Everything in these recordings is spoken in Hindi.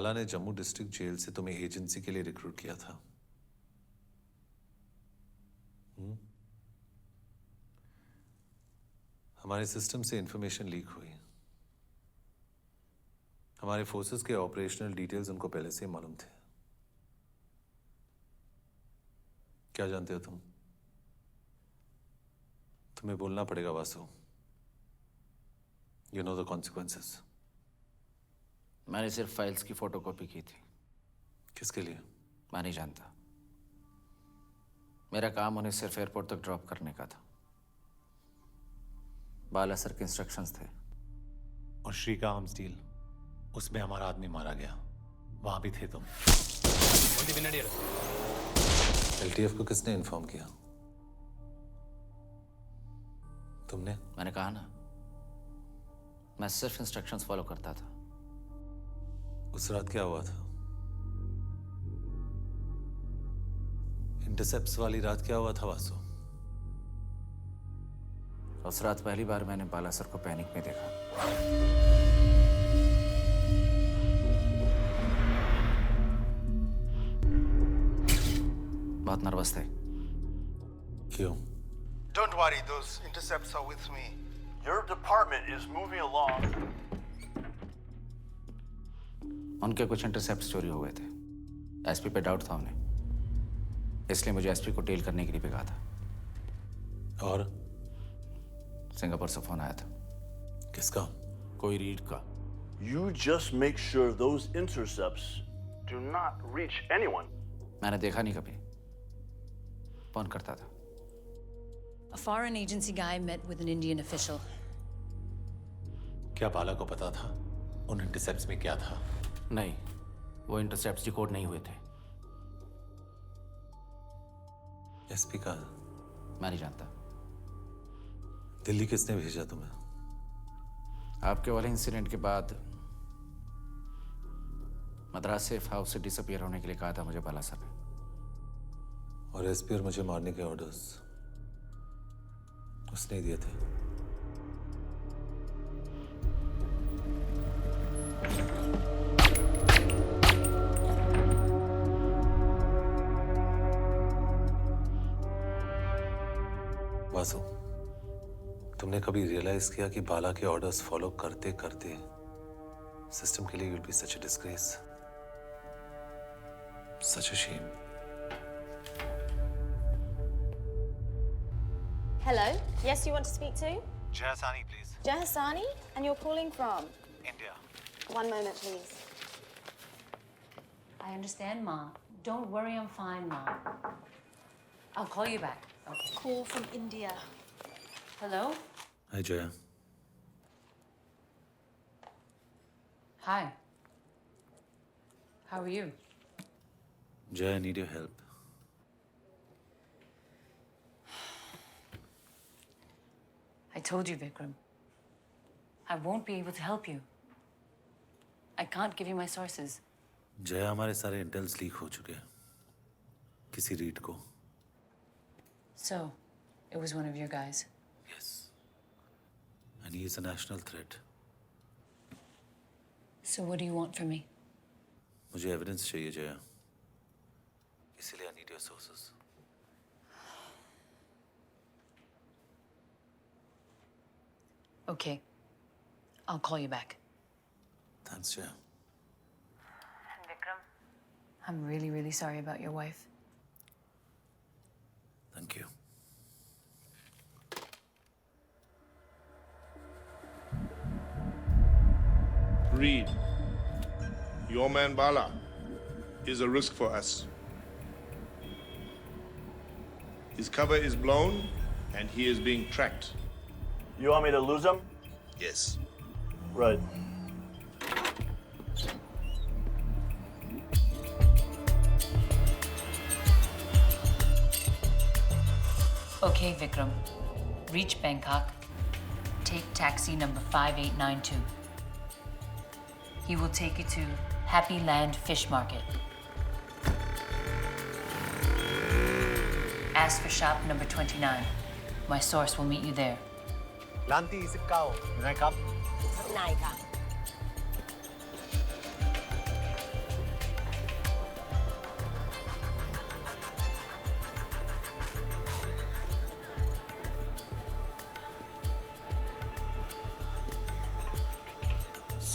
बाला ने जम्मू डिस्ट्रिक्ट जेल से तुम्हें एजेंसी के लिए रिक्रूट किया था। हमारे सिस्टम से इंफॉर्मेशन लीक हुई। हमारे फोर्सेस के ऑपरेशनल डिटेल्स उनको पहले से ही मालूम थे। क्या जानते हो तुम? तुम्हें बोलना पड़ेगा Vasu. You know the consequences. मैंने सिर्फ फाइल्स की फोटोकॉपी की थी। किसके लिए? मैं नहीं जानता। मेरा काम उन्हें सिर्फ एयरपोर्ट तक ड्रॉप करने का था। बाला सर के इंस्ट्रक्शंस थे। और श्री का आर्म्स डील, उसमें हमारा आदमी मारा गया, वहां भी थे तुम। LTF को किसने इन्फॉर्म किया? तुमने? मैंने कहा ना, मैं सिर्फ इंस्ट्रक्शंस फॉलो करता था। उस रात क्या हुआ था? इंटरसेप्ट्स वाली रात क्या हुआ था वासु? उस रात पहली बार मैंने बाला सर को पैनिक में देखा। बहुत नर्वस थे। क्यों? Don't worry, those intercepts are with me. Your department is moving along. उनके कुछ इंटरसेप्ट्स चोरी हो गए थे। एसपी पे डाउट था उन्हें, इसलिए मुझे एसपी को डील करने के लिए भी कहा था। और? सिंगापुर से फोन आया था। किसका? कोई रीड का। You just make sure those intercepts do not reach anyone. मैंने देखा नहीं कभी, फोन करता था। A foreign agency guy met with an Indian official. क्या बाला को पता था उन इंटरसेप्ट्स में क्या था? नहीं, वो इंटरसेप्ट्स डिकोड नहीं हुए थे। एसपी का? मैं नहीं जानता। दिल्ली किसने भेजा तुम्हें? आपके वाले इंसिडेंट के बाद मद्रास सेफ हाउस से डिसअपियर होने के लिए कहा था मुझे बाला सर ने। और एसपी और मुझे मारने के ऑर्डर्स उसने दिए थे। वासु, तुमने कभी रियलाइज किया कि बाला के ऑर्डर्स फॉलो करते करते सिस्टम के लिए will be such a disgrace, such a shame. Hello. Yes, you want to speak to? Jay Hassani, please. Jay Hassani? And you're calling from? India. One moment, please. I understand, Ma. Don't worry, I'm fine, Ma. I'll call you back. Okay. Call from India. Hello? Hi, Jaya. Hi. How are you? Jaya, I need your help. I told you, Vikram. I won't be able to help you. I can't give you my sources. Jaya, हमारे सारे इंटेल्स लीक हो चुके हैं किसी रीड को। So, it was one of your guys. Yes. And he is a national threat. So what do you want from me? मुझे एविडेंस चाहिए जया, इसलिए I need your sources. Okay. I'll call you back. Thanks, Jaya. And Vikram? I'm really, really sorry about your wife. Thank you. Reed, your man Bala is a risk for us. His cover is blown and he is being tracked. You want me to lose him? Yes. Right. Okay, Vikram. Reach Bangkok. Take taxi number 5892. He will take you to Happy Land Fish Market. Ask for shop number 29. My source will meet you there. Lanti 19, may I come? Naika.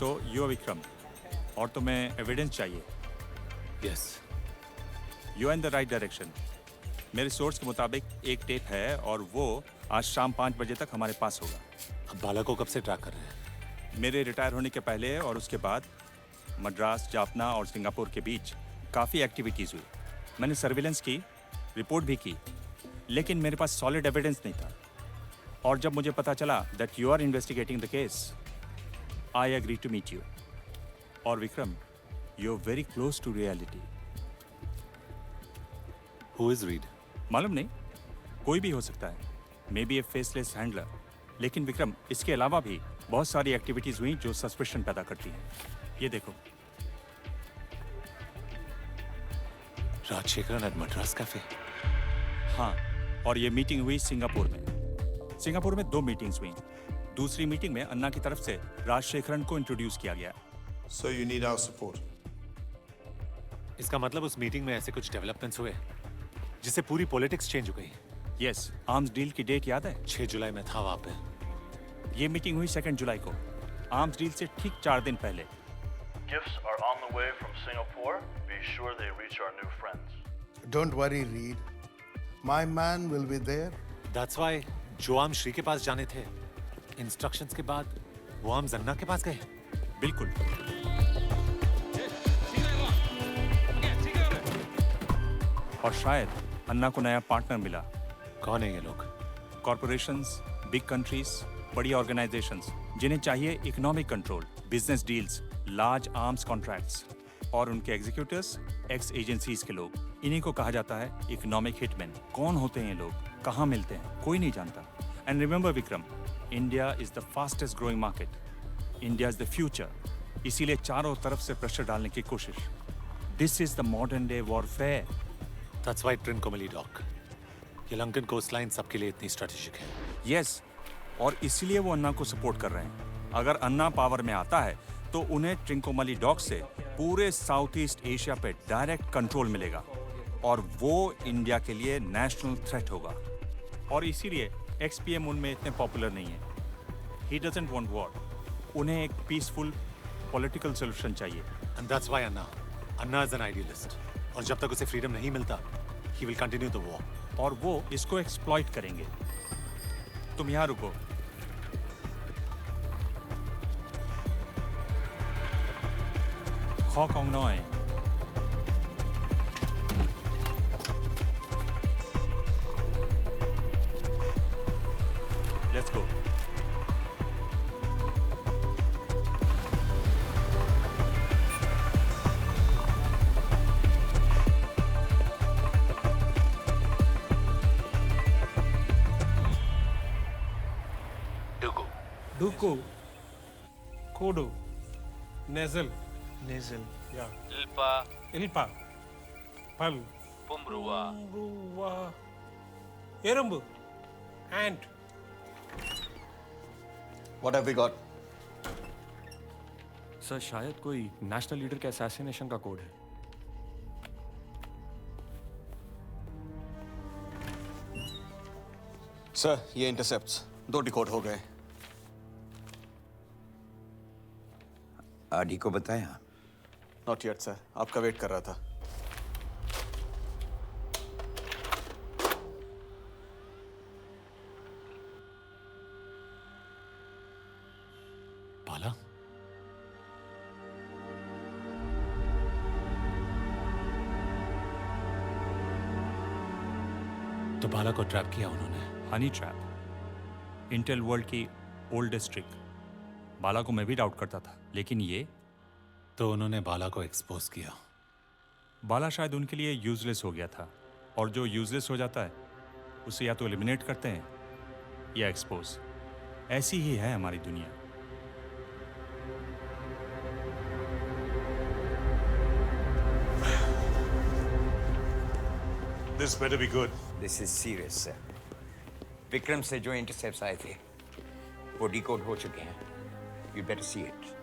So you Vikram, और तुम्हें एविडेंस चाहिए। Yes. You are in the right direction. मेरे सोर्स के मुताबिक एक टेप है और वो आज शाम 5 बजे तक हमारे पास होगा। अब बाला को कब से ट्रैक कर रहे हैं? मेरे रिटायर होने के पहले और उसके बाद मद्रास, जाफना और सिंगापुर के बीच काफ़ी एक्टिविटीज़ हुई। मैंने सर्विलेंस की, रिपोर्ट भी की, लेकिन मेरे पास सॉलिड एविडेंस नहीं था। और जब मुझे पता चला that you are investigating the case, I agree to meet you. और Vikram, you are very close to reality. Who is Reed? मालूम नहीं, कोई भी हो सकता है, maybe a faceless handler. लेकिन विक्रम, इसके अलावा भी बहुत सारी एक्टिविटीज हुई जो सस्पिशन पैदा करती हैं। ये देखो। Rajasekaran at Madras cafe. हाँ, और ये मीटिंग हुई सिंगापुर में। सिंगापुर में 2 मीटिंग्स हुई। दूसरी मीटिंग में अन्ना की तरफ से राजशेखरन को इंट्रोड्यूस किया गया। So you need our support. इसका मतलब उस मीटिंग में ऐसे कुछ डेवलपमेंट्स हुए जिससे पूरी पॉलिटिक्स चेंज हो गई। यस, आर्म्स डील की डेट याद है? 6 जुलाई में था वहां पे। ये मीटिंग हुई 2 जुलाई को, आर्म्स डील से ठीक 4 दिन पहले। Gifts are on the way from Singapore. Be sure they reach our new friends. Don't worry, Reed. My man will be there. That's why जो आम श्री के पास जाने थे, इंस्ट्रक्शंस के बाद वो आम जन्ना के पास गए। बिल्कुल। और शायद अन्ना को नया पार्टनर मिला। कौन है ये लोग? कॉरपोरेशंस, बिग कंट्रीज, बड़ी ऑर्गेनाइजेशंस जिन्हें चाहिए economic control, business deals, large arms contracts, और उनके एग्जीक्यूटिव्स एक्स एजेंसीज के लोग। इन्हीं को कहा जाता है इकोनॉमिक हिटमैन। कौन होते हैं ये लोग, कहाँ मिलते हैं, कोई नहीं जानता। And remember Vikram, India is the fastest growing market. India is the future. इसीलिए चारों तरफ से प्रेशर डालने की कोशिश। This is the modern day warfare. That's why Trincomalee dock, ये लंकन कोस्ट लाइन सबके लिए इतनी स्ट्रेटेजिक है। यस, और इसीलिए वो अन्ना को सपोर्ट कर रहे हैं। अगर अन्ना पावर में आता है तो उन्हें ट्रिंकोमली डॉक से पूरे साउथ ईस्ट एशिया पे डायरेक्ट कंट्रोल मिलेगा, और वो इंडिया के लिए नेशनल थ्रेट होगा। और इसीलिए एक्स-पीएम उनमें इतने पॉपुलर नहीं है। He doesn't want war. उन्हें एक पीसफुल पॉलिटिकल सोल्यूशन चाहिए। And that's why Anna is an idealist, और जब तक उसे फ्रीडम नहीं मिलता, he will continue the war. और वो इसको एक्सप्लॉइट करेंगे। तुम यहाँ रुको। खो कौन नॉय। Let's go. Duku, Kodo, Nasal, yeah, Ilpa, Pal, Pumruwa, Erumbu, Ant. What have we got? Sir शायद कोई नेशनल लीडर के असैसिनेशन का कोड है। सर, ये इंटरसेप्ट्स 2 डिकोड हो गए। आदि को बताया? नॉट येट सर, आपका वेट कर रहा था। बाला? तो बाला को ट्रैप किया उन्होंने। हनी ट्रैप, इंटेल वर्ल्ड की ओल्डेस्ट ट्रिक। बाला को मैं भी डाउट करता था, लेकिन ये तो उन्होंने बाला को एक्सपोज किया। बाला शायद उनके लिए यूजलेस हो गया था, और जो यूजलेस हो जाता है उसे या तो एलिमिनेट करते हैं या एक्सपोज। ऐसी ही है हमारी दुनिया। This better be good. This is serious sir. Vikram से जो इंटरसेप्ट्स आए थे वो डिकोड हो चुके हैं। You better see it.